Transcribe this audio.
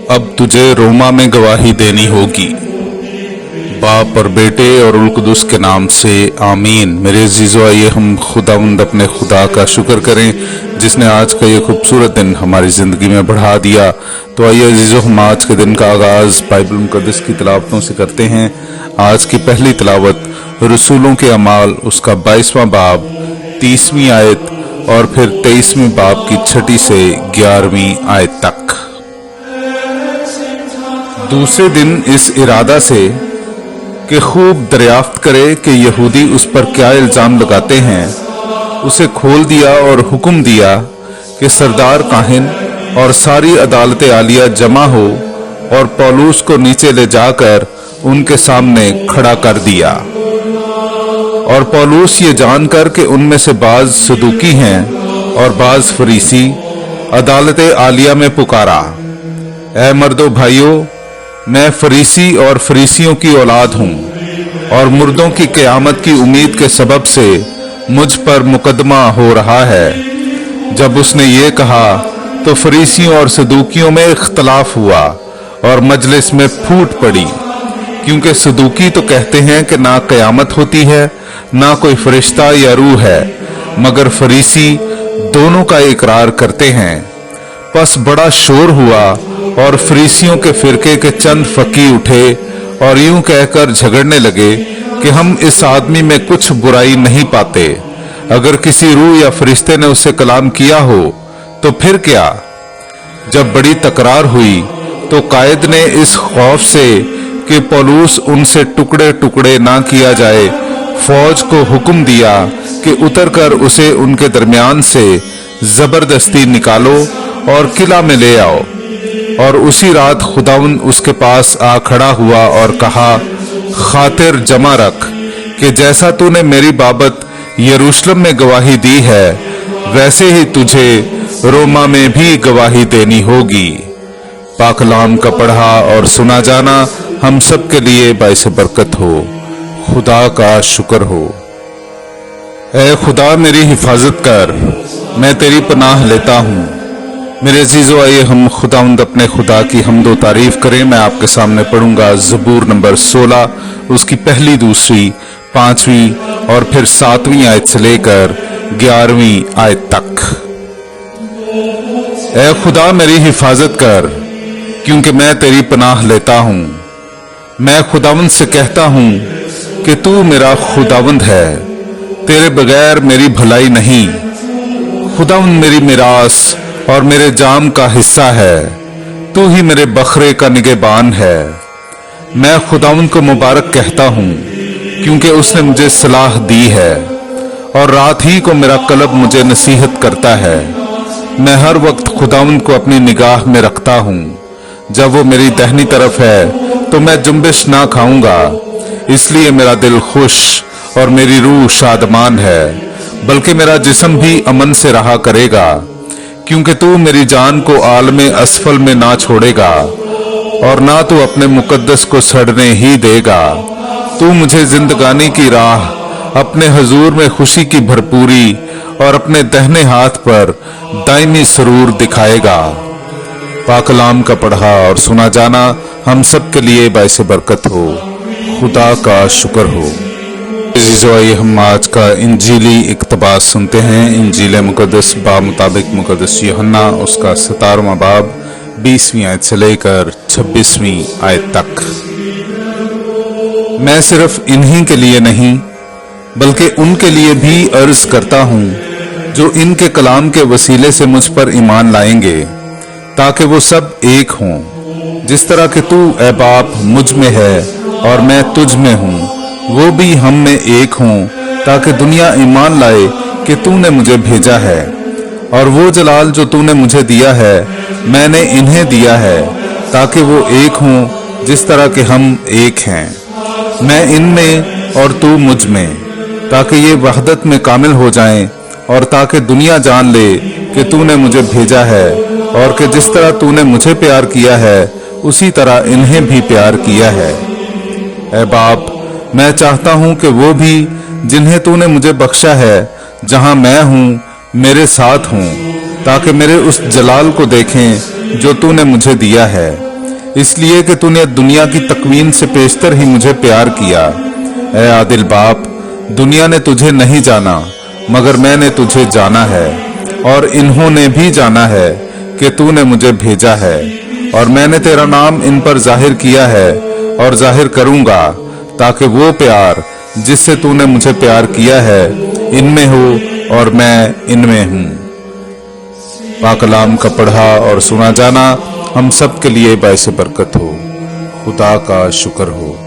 अब तुझे रोमा में गवाही देनी होगी। बाप और बेटे और उल कुदुस के नाम से आमीन। मेरे अजीजों, आइए हम खुदावंद अपने खुदा का शुक्र करें जिसने आज का ये खूबसूरत दिन हमारी ज़िंदगी में बढ़ा दिया। तो आइए अजीजों, हम आज के दिन का आगाज़ बाइबल मुक़द्दस की तिलावतों से करते हैं। आज की पहली तिलावत रसूलों के अमाल उसका 22वां बाब 30वीं आयत और फिर 23वें बाब की 6 से 11वीं आयत तक। दूसरे दिन इस इरादा से कि खूब दरियाफ्त करे कि यहूदी उस पर क्या इल्ज़ाम लगाते हैं, उसे खोल दिया और हुक्म दिया कि सरदार काहिन और सारी अदालत आलिया जमा हो और पौलुस को नीचे ले जाकर उनके सामने खड़ा कर दिया। और पौलुस ये जानकर कि उनमें से बाज सदूकी हैं और बाज फरीसी अदालत आलिया में पुकारा, ऐ मर्दो भाइयों, मैं फरीसी और फरीसियों की औलाद हूँ और मुर्दों की क़यामत की उम्मीद के सबब से मुझ पर मुकदमा हो रहा है। जब उसने ये कहा तो फरीसियों और सदूकियों में इख्तलाफ हुआ और मजलिस में फूट पड़ी, क्योंकि सदूकी तो कहते हैं कि ना क़यामत होती है ना कोई फरिश्ता या रूह है, मगर फरीसी दोनों का इकरार करते हैं। बस बड़ा शोर हुआ और फरीसियों के फिरके के चंद फकी उठे और यूं कहकर झगड़ने लगे कि हम इस आदमी में कुछ बुराई नहीं पाते। अगर किसी रूह या फरिश्ते ने उससे कलाम किया हो तो फिर क्या। जब बड़ी तकरार हुई तो कायद ने इस खौफ से कि पौलुस उनसे टुकड़े टुकड़े ना किया जाए, फौज को हुक्म दिया कि उतरकर उसे उनके दरमियान से जबरदस्ती निकालो और किला में ले आओ। और उसी रात खुदावंद उसके पास आ खड़ा हुआ और कहा, खातिर जमा रख कि जैसा तूने मेरी बाबत यरूशलेम में गवाही दी है, वैसे ही तुझे रोमा में भी गवाही देनी होगी। पाक कलाम का पढ़ा और सुना जाना हम सब के लिए बाइस बरकत हो। खुदा का शुक्र हो। ऐ खुदा, मेरी हिफाजत कर, मैं तेरी पनाह लेता हूँ। मेरे अजीजों, आइए हम खुदावंद अपने खुदा की हम्दो तारीफ करें। मैं आपके सामने पढ़ूंगा ज़बूर नंबर 16, उसकी पहली, दूसरी, 5वीं और फिर 7वीं आयत से लेकर 11वीं आयत तक। ऐ खुदा, मेरी हिफाजत कर, क्योंकि मैं तेरी पनाह लेता हूँ। मैं खुदावंद से कहता हूँ कि तू मेरा खुदावंद है, तेरे बगैर मेरी भलाई नहीं। खुदावंद मेरी मिरास और मेरे जाम का हिस्सा है, तू ही मेरे बखरे का निगहबान है। मैं खुदावंद को मुबारक कहता हूँ, क्योंकि उसने मुझे सलाह दी है और रात ही को मेरा कल्ब मुझे नसीहत करता है। मैं हर वक्त खुदावंद को अपनी निगाह में रखता हूँ। जब वो मेरी दाहिनी तरफ है तो मैं जुम्बिश ना खाऊंगा। इसलिए मेरा दिल खुश और मेरी रूह शादमान है, बल्कि मेरा जिस्म भी अमन से रहा करेगा, क्योंकि तू मेरी जान को आलमे असफल में ना छोड़ेगा और ना तू अपने मुकद्दस को सड़ने ही देगा। तू मुझे जिंदगानी की राह, अपने हजूर में खुशी की भरपूरी और अपने दाहिने हाथ पर दायमी सरूर दिखाएगा। पाक कलाम का पढ़ा और सुना जाना हम सब के लिए बाइस बरकत हो। खुदा का शुक्र हो। आइए हम आज का इंजीली इक्तबास सुनते हैं। इंजील मुकद्दस बाब मुताबिक मुकद्दस यूहन्ना उसका 17वां बाब 20वीं आयत से लेकर 26वीं आयत तक। मैं सिर्फ इन्हीं के लिए नहीं बल्कि उनके लिए भी अर्ज करता हूँ जो इनके कलाम के वसीले से मुझ पर ईमान लाएंगे, ताकि वो सब एक हों, जिस तरह कि तू ऐ बाप मुझ में है और मैं तुझ में हूँ, वो भी हम में एक हों, ताकि दुनिया ईमान लाए कि तूने मुझे भेजा है। और वो जलाल जो तूने मुझे दिया है मैंने इन्हें दिया है, ताकि वो एक हों जिस तरह के हम एक हैं, मैं इनमें और तू मुझ में, ताकि ये वहदत में कामिल हो जाएं और ताकि दुनिया जान ले कि तूने मुझे भेजा है और कि जिस तरह तूने मुझे प्यार किया है उसी तरह इन्हें भी प्यार किया है। ऐ बाप, मैं चाहता हूँ कि वो भी जिन्हें तूने मुझे बख्शा है, जहाँ मैं हूँ मेरे साथ हूँ, ताकि मेरे उस जलाल को देखें जो तूने मुझे दिया है, इसलिए कि तूने दुनिया की तकवीन से पेशतर ही मुझे प्यार किया। ऐ आदिल बाप, दुनिया ने तुझे नहीं जाना मगर मैंने तुझे जाना है, और इन्होंने भी जाना है कि तूने मुझे भेजा है, और मैंने तेरा नाम इन पर जाहिर किया है और जाहिर करूंगा, ताकि वो प्यार जिससे तूने मुझे प्यार किया है इनमें हो और मैं इनमें हूँ। पाक कलाम का पढ़ा और सुना जाना हम सब के लिए बाइस बरकत हो। खुदा का शुक्र हो।